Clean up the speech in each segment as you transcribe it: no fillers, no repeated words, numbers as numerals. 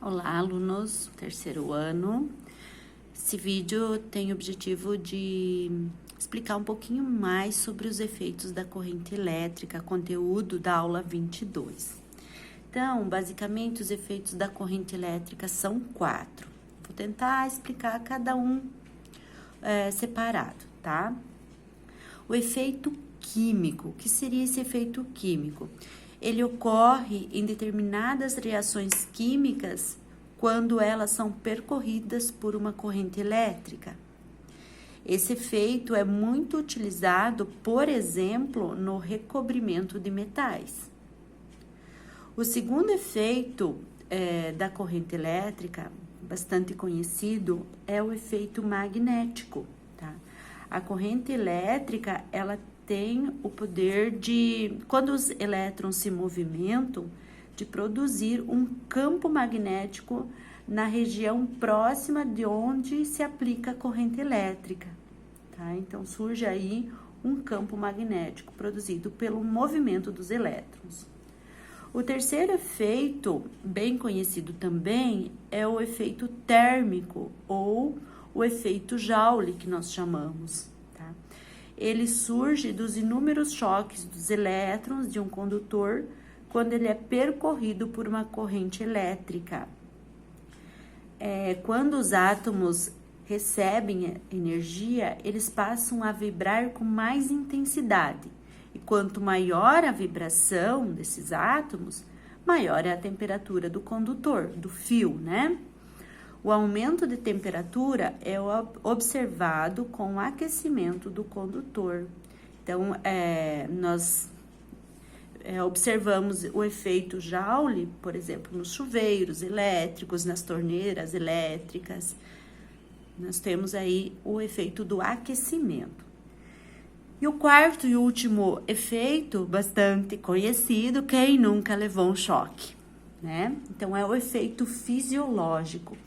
Olá, alunos, terceiro ano. Esse vídeo tem o objetivo de explicar um pouquinho mais sobre os efeitos da corrente elétrica, conteúdo da aula 22. Então, basicamente, os efeitos da corrente elétrica são 4. Vou tentar explicar cada um separado, tá? O efeito químico. O que seria esse efeito químico? Ele ocorre em determinadas reações químicas quando elas são percorridas por uma corrente elétrica. Esse efeito é muito utilizado, por exemplo, no recobrimento de metais. O segundo efeito da corrente elétrica, bastante conhecido, é o efeito magnético, tá? A corrente elétrica, ela tem o poder de, quando os elétrons se movimentam, de produzir um campo magnético na região próxima de onde se aplica a corrente elétrica, tá? Então, surge aí um campo magnético produzido pelo movimento dos elétrons. O terceiro efeito, bem conhecido também, é o efeito térmico ou o efeito Joule, que nós chamamos, tá? Ele surge dos inúmeros choques dos elétrons de um condutor quando ele é percorrido por uma corrente elétrica. Quando os átomos recebem energia, eles passam a vibrar com mais intensidade. E quanto maior a vibração desses átomos, maior é a temperatura do condutor, do fio, né? O aumento de temperatura é observado com o aquecimento do condutor. Então, nós observamos o efeito Joule, por exemplo, nos chuveiros elétricos, nas torneiras elétricas. Nós temos aí o efeito do aquecimento. E o quarto e último efeito, bastante conhecido, quem nunca levou um choque, né? Então, é o efeito fisiológico.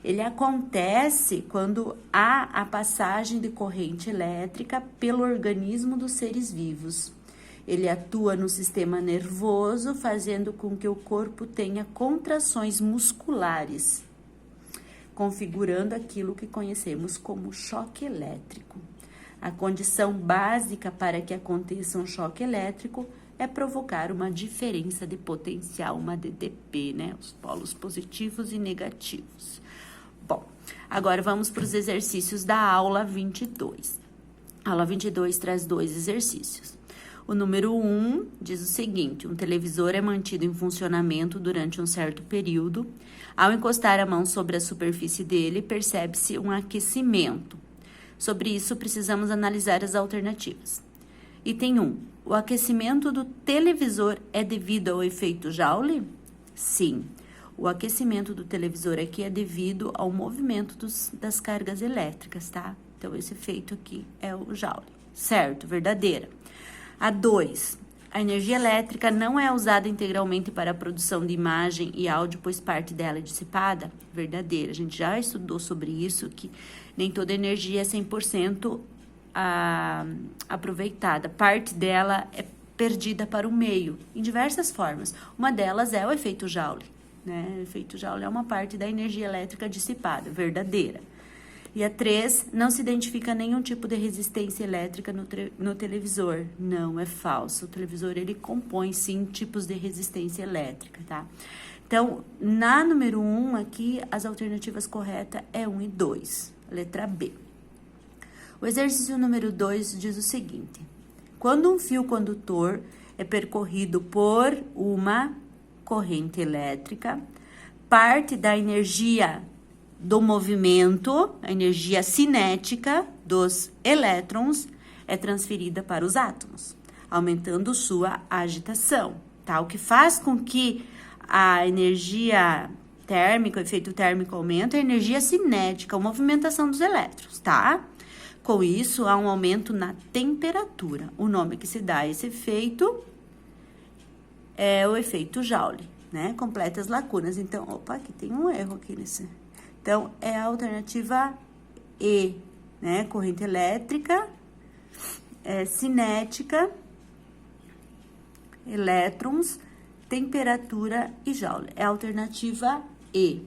Ele acontece quando há a passagem de corrente elétrica pelo organismo dos seres vivos. Ele atua no sistema nervoso, fazendo com que o corpo tenha contrações musculares, configurando aquilo que conhecemos como choque elétrico. A condição básica para que aconteça um choque elétrico é provocar uma diferença de potencial, uma DDP, né? Os polos positivos e negativos. Bom, agora vamos para os exercícios da aula 22. A aula 22 traz 2 exercícios. O número 1 diz o seguinte: um televisor é mantido em funcionamento durante um certo período. Ao encostar a mão sobre a superfície dele, percebe-se um aquecimento. Sobre isso, precisamos analisar as alternativas. Item 1. O aquecimento do televisor é devido ao efeito Joule? Sim. O aquecimento do televisor aqui é devido ao movimento das cargas elétricas, tá? Então, esse efeito aqui é o Joule. Certo, verdadeira. A 2. A energia elétrica não é usada integralmente para a produção de imagem e áudio, pois parte dela é dissipada? Verdadeira. A gente já estudou sobre isso, que nem toda energia é 100% aproveitada. Parte dela é perdida para o meio, em diversas formas. Uma delas é o efeito Joule, né? O efeito Joule é uma parte da energia elétrica dissipada, verdadeira. E a 3, não se identifica nenhum tipo de resistência elétrica no televisor. Não, é falso. O televisor, ele compõe, sim, tipos de resistência elétrica, tá? Então, na número 1 aqui, as alternativas corretas é 1 e 2, letra B. O exercício número 2 diz o seguinte: quando um fio condutor é percorrido por uma corrente elétrica, parte da energia do movimento, a energia cinética dos elétrons, é transferida para os átomos, aumentando sua agitação, tá? O que faz com que a energia térmica, o efeito térmico aumenta, é a energia cinética, a movimentação dos elétrons, tá? Com isso, há um aumento na temperatura. O nome que se dá a esse efeito é o efeito Joule, né? Completa as lacunas. Então, opa, aqui tem um erro aqui nesse. Então, é a alternativa E, né? Corrente elétrica, cinética, elétrons, temperatura e Joule. É a alternativa E